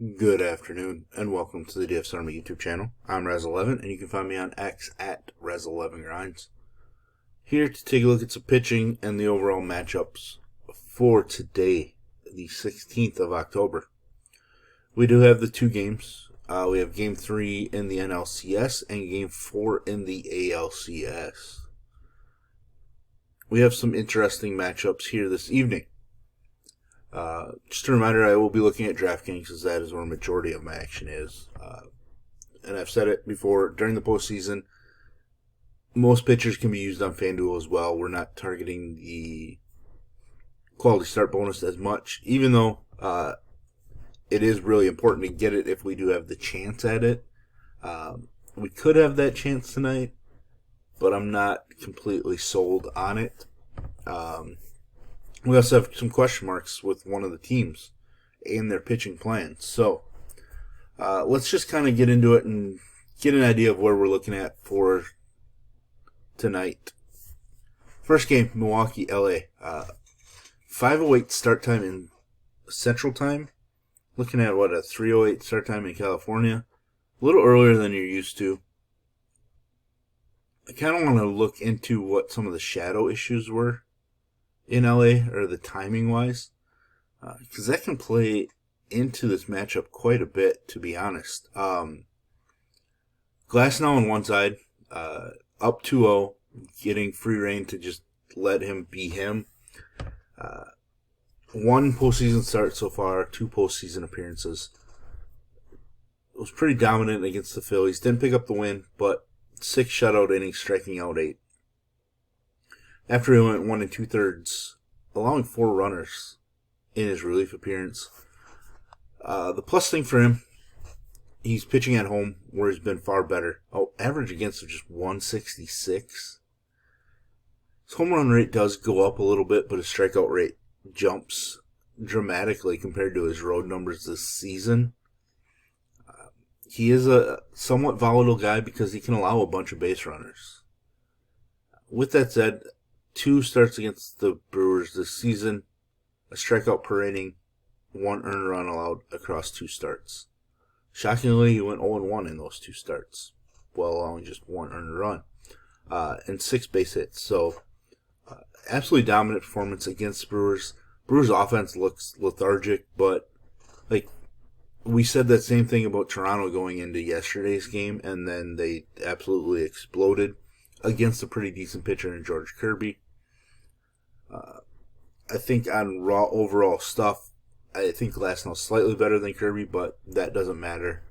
Good afternoon, and welcome to the DFS Army YouTube channel. I'm Razzle11, and you can find me on X at Razzle11Grinds. Here to take a look at some pitching and the overall matchups for today, the 16th of October. We do have the two games. We have Game 3 in the NLCS and Game 4 in the ALCS. We have some interesting matchups here this evening. Just a reminder, I will be looking at DraftKings as that is where a majority of my action is. And I've said it before, during the postseason, most pitchers can be used on FanDuel as well. We're not targeting the quality start bonus as much, even though it is really important to get it if we do have the chance at it. We could have that chance tonight, but I'm not completely sold on it. We also have some question marks with one of the teams and their pitching plans. So let's just kind of get into it and get an idea of where we're looking at for tonight. First game, Milwaukee, LA. 5:08 start time in Central Time. Looking at, a 3:08 start time in California. A little earlier than you're used to. I kind of want to look into what some of the shadow issues were in LA, or the timing wise, because that can play into this matchup quite a bit, to be honest. Glass now on one side, up 2-0, getting free reign to just let him be him. One postseason start so far, 2 postseason appearances. Was pretty dominant against the Phillies. Didn't pick up the win, but 6 shutout innings, striking out 8. After he went 1 2/3, allowing 4 runners in his relief appearance. The plus thing for him, he's pitching at home where he's been far better. Average against him just 166. His home run rate does go up a little bit, but his strikeout rate jumps dramatically compared to his road numbers this season. He is a somewhat volatile guy because he can allow a bunch of base runners. With that said, 2 starts against the Brewers this season, a strikeout per inning, 1 earned run allowed across 2 starts. Shockingly, he went 0-1 in those 2 starts, while allowing just 1 earned run, and 6 base hits. So, absolutely dominant performance against the Brewers. Brewers' offense looks lethargic, but we said that same thing about Toronto going into yesterday's game, and then they absolutely exploded against a pretty decent pitcher in George Kirby. I think on raw overall stuff, I think Glasnow's slightly better than Kirby, but that doesn't matter.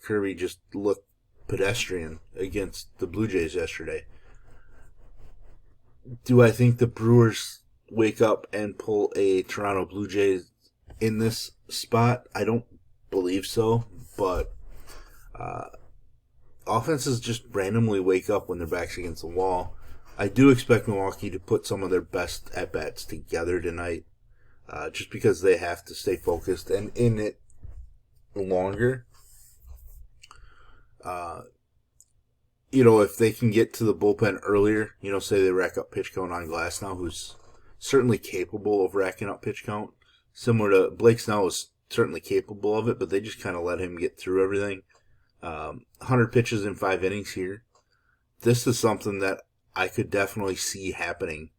Kirby just looked pedestrian against the Blue Jays yesterday. Do I think the Brewers wake up and pull a Toronto Blue Jays in this spot? I don't believe so, but offenses just randomly wake up when their back's against the wall. I do expect Milwaukee to put some of their best at-bats together tonight, just because they have to stay focused and in it longer. If they can get to the bullpen earlier, say they rack up pitch count on Glasnow, who's certainly capable of racking up pitch count. Similar to Blake Snell is certainly capable of it, but they just kind of let him get through everything. 100 pitches in 5 innings here. This is something that I could definitely see happening,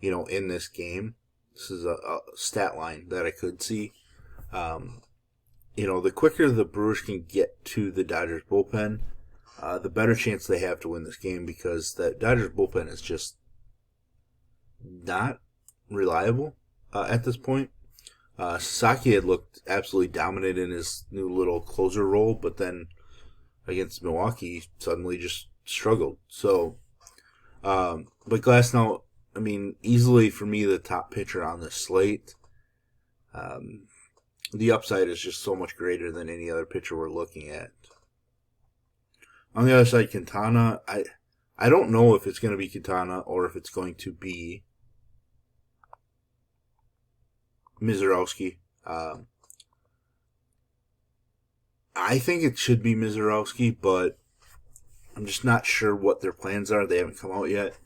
in this game. This is a stat line that I could see. The quicker the Brewers can get to the Dodgers bullpen, the better chance they have to win this game, because the Dodgers bullpen is just not reliable at this point. Sasaki had looked absolutely dominant in his new little closer role, but then against Milwaukee, he suddenly just struggled. So, but Glasnow, easily for me the top pitcher on the slate. The upside is just so much greater than any other pitcher we're looking at. On the other side, Quintana, I don't know if it's going to be Quintana or if it's going to be Mizorowski. I think it should be Mizorowski, but I'm just not sure what their plans are. They haven't come out yet.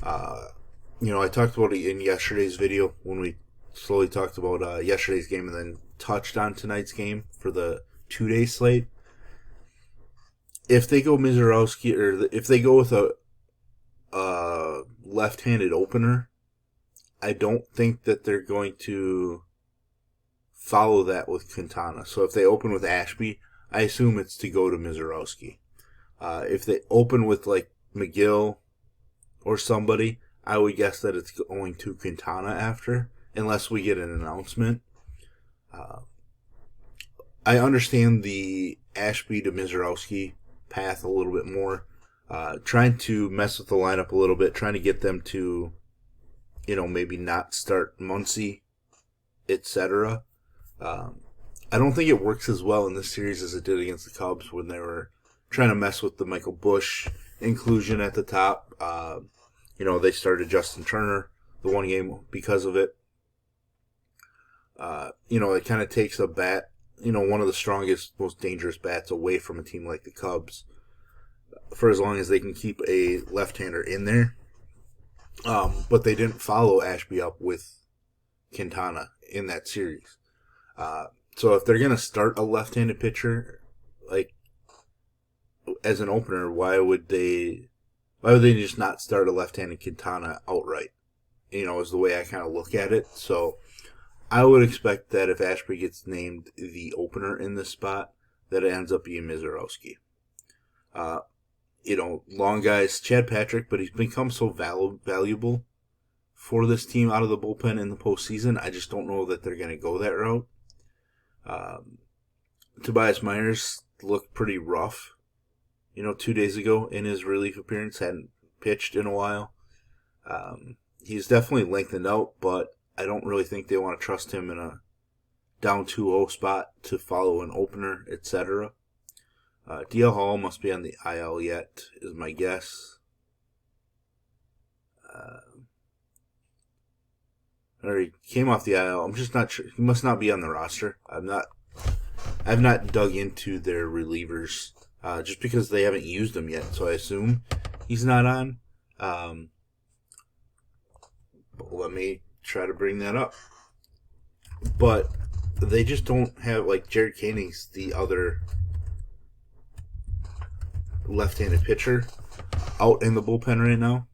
I talked about it in yesterday's video when we slowly talked about yesterday's game and then touched on tonight's game for the 2-day slate. If they go Mizorowski, or if they go with a left-handed opener, I don't think that they're going to follow that with Quintana. So if they open with Ashby, I assume it's to go to Mizorowski. If they open with like McGill or somebody, I would guess that it's going to Quintana after, unless we get an announcement. I understand the Ashby to Mizorowski path a little bit more. Trying to mess with the lineup a little bit, trying to get them to, maybe not start Muncy, etc. I don't think it works as well in this series as it did against the Cubs when they were trying to mess with the Michael Busch inclusion at the top. They started Justin Turner the one game because of it. It kind of takes a bat, one of the strongest, most dangerous bats away from a team like the Cubs for as long as they can keep a left-hander in there. But they didn't follow Ashby up with Quintana in that series. So if they're going to start a left-handed pitcher, like, as an opener, why would they just not start a left-handed Quintana outright? Is the way I kind of look at it. So I would expect that if Ashby gets named the opener in this spot, that it ends up being Mizorowski. Long guys, Chad Patrick, but he's become so valuable for this team out of the bullpen in the postseason. I just don't know that they're going to go that route. Tobias Myers looked pretty rough, 2 days ago in his relief appearance. Hadn't pitched in a while. He's definitely lengthened out, but I don't really think they want to trust him in a down 2-0 spot to follow an opener, etc. DL Hall must be on the IL yet, is my guess. Or he came off the IL. I'm just not sure. He must not be on the roster. I've not dug into their relievers just because they haven't used them yet. So I assume he's not on. But let me try to bring that up. But they just don't have, like, Jared Koenig's the other left-handed pitcher out in the bullpen right now.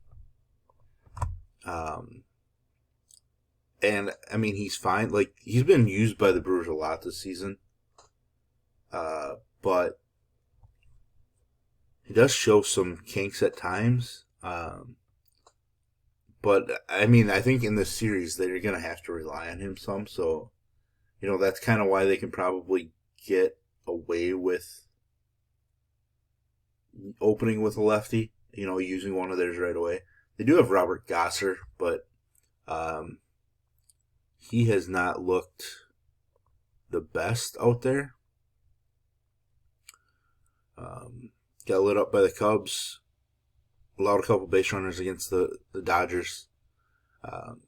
And, I mean, he's fine. Like, he's been used by the Brewers a lot this season. But he does show some kinks at times. But, I mean, I think in this series they're going to have to rely on him some. So, that's kind of why they can probably get away with opening with a lefty, using one of theirs right away. They do have Robert Gosser, but he has not looked the best out there. Got lit up by the Cubs. Allowed a couple base runners against the Dodgers.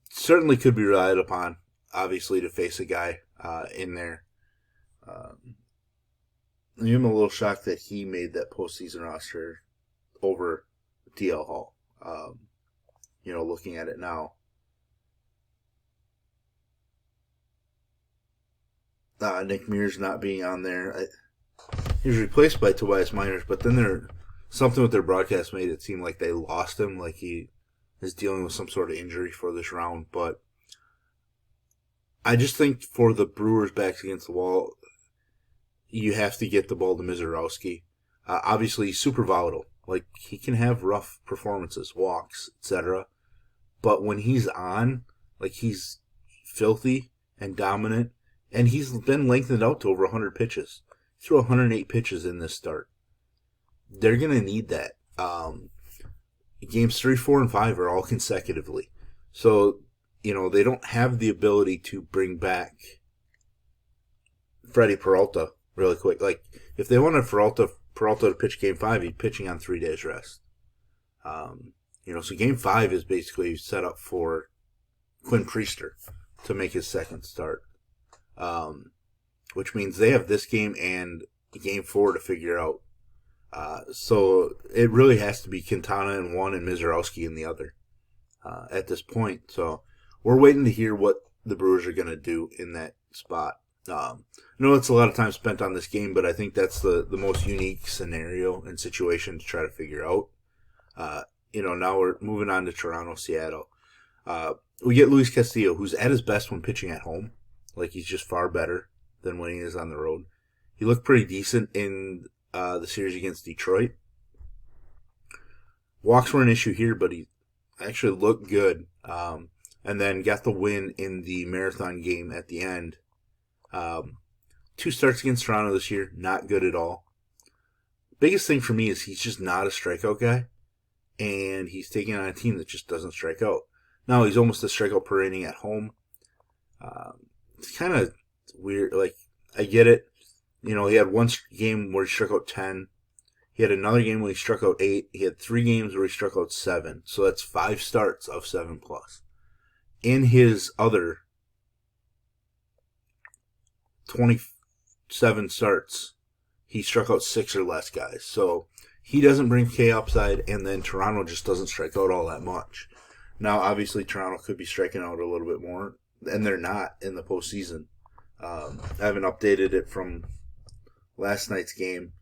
Certainly could be relied upon, obviously, to face a guy in there. I'm a little shocked that he made that postseason roster over DL Hall. Looking at it now. Nick Mears not being on there. He was replaced by Tobias Myers, but then something with their broadcast made it seem like they lost him, like he is dealing with some sort of injury for this round. But I just think for the Brewers' backs against the wall, you have to get the ball to Mizorowski. Obviously, he's super volatile. Like, he can have rough performances, walks, etc. But when he's on, like, he's filthy and dominant. And he's been lengthened out to over 100 pitches. He threw 108 pitches in this start. They're going to need that. Games 3, 4, and 5 are all consecutively. So, they don't have the ability to bring back Freddie Peralta really quick. Like, if they wanted Peralta to pitch Game 5, he'd pitching on 3 days rest. So Game 5 is basically set up for Quinn Priester to make his second start. Which means they have this game and Game 4 to figure out. So it really has to be Quintana in one and Mizorowski in the other at this point. So we're waiting to hear what the Brewers are going to do in that spot. I know it's a lot of time spent on this game, but I think that's the most unique scenario and situation to try to figure out. Now we're moving on to Toronto, Seattle. We get Luis Castillo, who's at his best when pitching at home. Like, he's just far better than when he is on the road. He looked pretty decent in the series against Detroit. Walks were an issue here, but he actually looked good. And then got the win in the marathon game at the end. 2 starts against Toronto this year, not good at all. Biggest thing for me is he's just not a strikeout guy, and he's taking on a team that just doesn't strike out. Now, he's almost a strikeout per inning at home. It's kind of weird. Like, I get it. He had one game where he struck out 10. He had another game where he struck out 8. He had 3 games where he struck out 7. So that's 5 starts of 7+. In his other 27 starts, he struck out 6 or less guys. So he doesn't bring K upside, and then Toronto just doesn't strike out all that much. Now, obviously, Toronto could be striking out a little bit more, and they're not in the postseason. I haven't updated it from last night's game.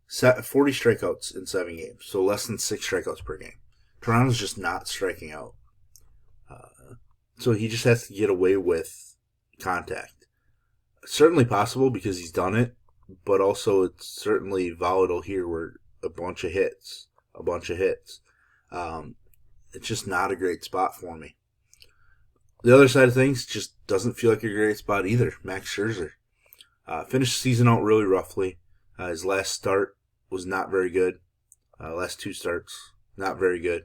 40 strikeouts in 7 games, so less than 6 strikeouts per game. Toronto's just not striking out. So he just has to get away with contact. Certainly possible because he's done it, but also it's certainly volatile here where a bunch of hits. It's just not a great spot for me. The other side of things just doesn't feel like a great spot either. Max Scherzer. Finished the season out really roughly. His last start was not very good. Last 2 starts, not very good.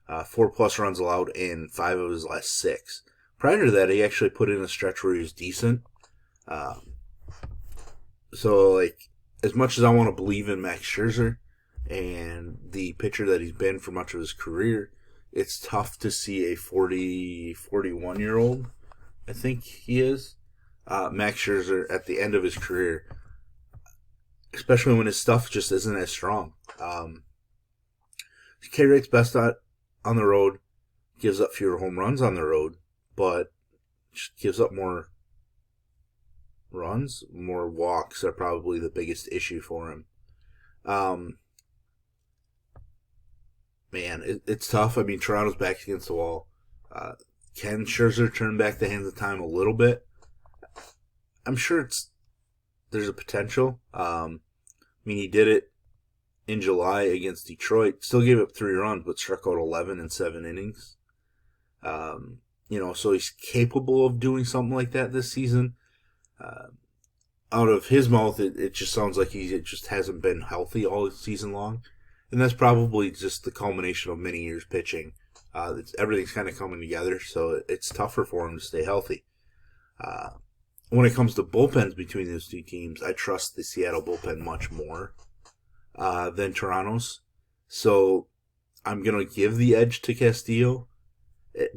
4+ runs allowed in 5 of his last 6. Prior to that, he actually put in a stretch where he was decent. So, like, as much as I want to believe in Max Scherzer and the pitcher that he's been for much of his career, it's tough to see a 41-year-old, I think he is, Max Scherzer at the end of his career, especially when his stuff just isn't as strong. K rate's best on the road, gives up fewer home runs on the road, but just gives up more runs, more walks are probably the biggest issue for him. It's tough. I mean, Toronto's back against the wall. Can Scherzer turn back the hands of time a little bit? I'm sure there's a potential. He did it in July against Detroit. Still gave up 3 runs, but struck out 11 in 7 innings. So he's capable of doing something like that this season. Out of his mouth, it just sounds like he just hasn't been healthy all season long. And that's probably just the culmination of many years pitching. Everything's kind of coming together, so it's tougher for him to stay healthy. When it comes to bullpens between those 2 teams, I trust the Seattle bullpen much more than Toronto's. So I'm going to give the edge to Castillo,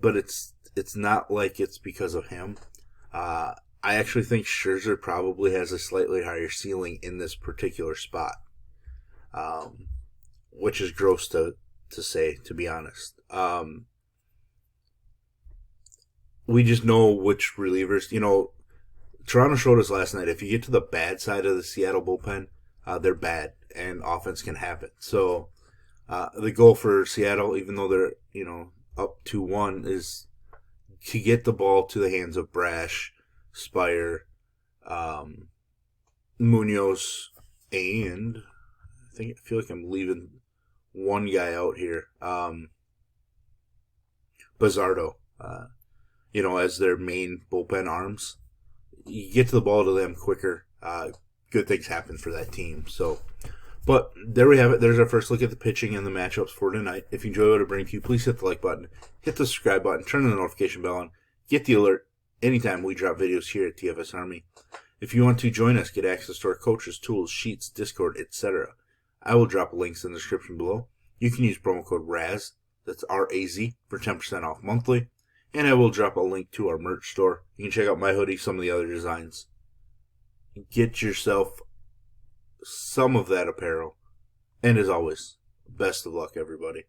but it's not like it's because of him. I actually think Scherzer probably has a slightly higher ceiling in this particular spot, which is gross to say, to be honest. We just know which relievers, Toronto showed us last night, if you get to the bad side of the Seattle bullpen, they're bad, and offense can happen. So the goal for Seattle, even though they're up 2-1, is to get the ball to the hands of Brash, Spire, Munoz, and I feel like I'm leaving one guy out here, Bizzardo, as their main bullpen arms. You get to the ball to them quicker, good things happen for that team. So, but there we have it. There's our first look at the pitching and the matchups for tonight. If you enjoy what I bring to you, please hit the like button, hit the subscribe button, turn the notification bell on, get the alert anytime we drop videos here at TFS Army. If you want to join us, get access to our coaches, tools, sheets, Discord, etc., I will drop links in the description below. You can use promo code RAZ, that's R-A-Z, for 10% off monthly. And I will drop a link to our merch store. You can check out my hoodie, some of the other designs. Get yourself some of that apparel. And as always, best of luck, everybody.